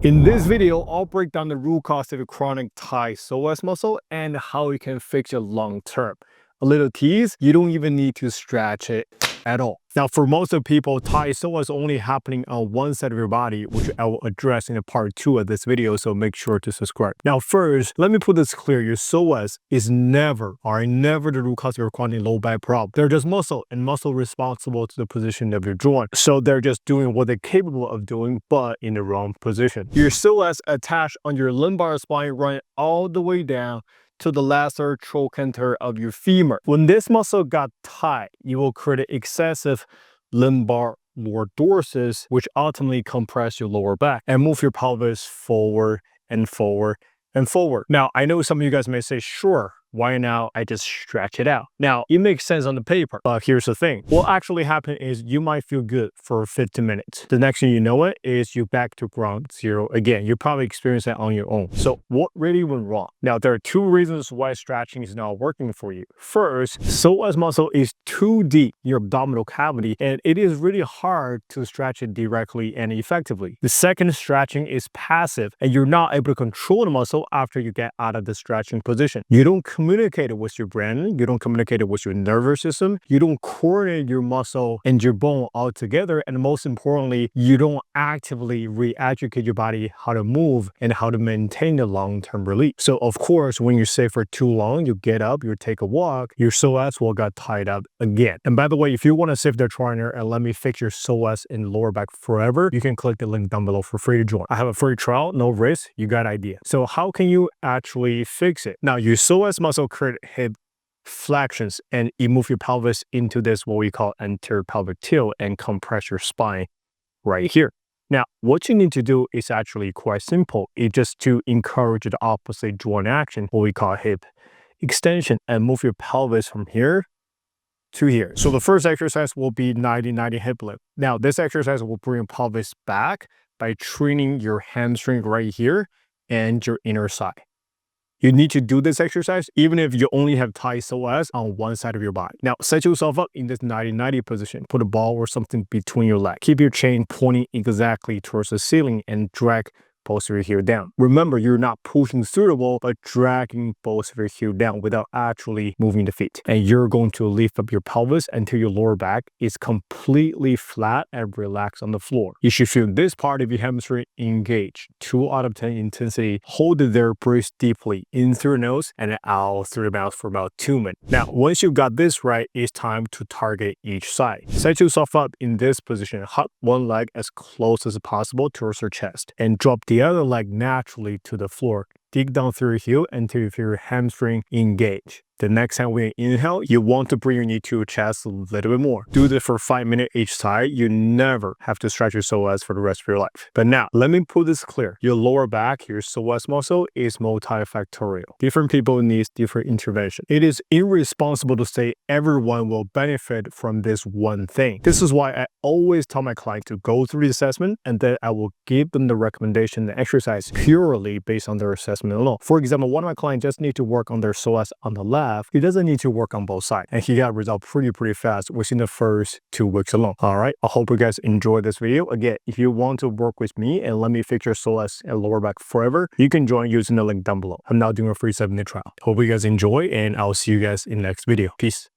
In this video, I'll break down the root cause of chronic thigh psoas muscle and how you can fix it long term. A little tease, you don't even need to stretch it at all. Now, for most of people, thigh psoas is only happening on one side of your body, which I will address in a part 2 of this video, so make sure to subscribe. Now, first, let me put this clear. Your psoas is never the root cause of your chronic low back problem. They're just muscle, and muscle responsible to the position of your joint. So they're just doing what they're capable of doing, but in the wrong position. Your psoas attached on your lumbar spine running all the way down to the lesser trochanter of your femur. When this muscle got tight, you will create excessive lumbar lordosis, which ultimately compress your lower back and move your pelvis forward and forward and forward. Now, I know some of you guys may say, sure, why now? I just stretch it out. Now, it makes sense on the paper, but here's the thing. What actually happened is you might feel good for 15 minutes. The next thing you know it is you're back to ground zero again. You probably experienced that on your own. So what really went wrong? Now, there are two reasons why stretching is not working for you. First, psoas muscle is too deep in your abdominal cavity, and it is really hard to stretch it directly and effectively. The second, stretching is passive, and you're not able to control the muscle after you get out of the stretching position. You don't communicate it with your brain, you don't communicate it with your nervous system, you don't coordinate your muscle and your bone all together, and most importantly, you don't actively re-educate your body how to move and how to maintain the long-term relief. So of course, when you stay for too long, you get up, you take a walk, your psoas will get tied up again. And by the way, if you want to save the trainer and let me fix your psoas and lower back forever, you can click the link down below for free to join. I have a free trial, no risk, you got idea. So how can you actually fix it? Now, your psoas muscle create hip flexions and you move your pelvis into this what we call anterior pelvic tilt and compress your spine right here. Now, what you need to do is actually quite simple. It's just to encourage the opposite joint action, what we call hip extension, and move your pelvis from here to here. So the first exercise will be 90-90 hip lift. Now, this exercise will bring your pelvis back by training your hamstring right here and your inner thigh. You need to do this exercise even if you only have thigh psoas on one side of your body. Now, set yourself up in this 90-90 position. Put a ball or something between your legs. Keep your chain pointing exactly towards the ceiling and drag both of your heel down. Remember, you're not pushing through the wall, but dragging both of your heel down without actually moving the feet. And you're going to lift up your pelvis until your lower back is completely flat and relaxed on the floor. You should feel this part of your hamstring engaged. 2 out of 10 intensity. Hold it there, breathe deeply in through the nose and out through the mouth for about 2 minutes. Now, once you got this right, it's time to target each side. Set yourself up in this position. Hug one leg as close as possible towards your chest and drop the other leg naturally to the floor. Dig down through your heel until you feel your hamstring engage. The next time we inhale, you want to bring your knee to your chest a little bit more. Do this for 5 minutes each side. You never have to stretch your psoas for the rest of your life. But now, let me put this clear. Your lower back, your psoas muscle is multifactorial. Different people need different intervention. It is irresponsible to say everyone will benefit from this one thing. This is why I always tell my clients to go through the assessment and then I will give them the recommendation, the exercise purely based on their assessment alone. For example, one of my clients just need to work on their psoas on the left. He doesn't need to work on both sides, and he got results pretty fast within the first 2 weeks alone. All right, I hope you guys enjoyed this video. Again, if you want to work with me and let me fix your psoas and lower back forever, you can join using the link down below. I'm now doing a free 7-day trial. Hope you guys enjoy, and I'll see you guys in the next video. Peace.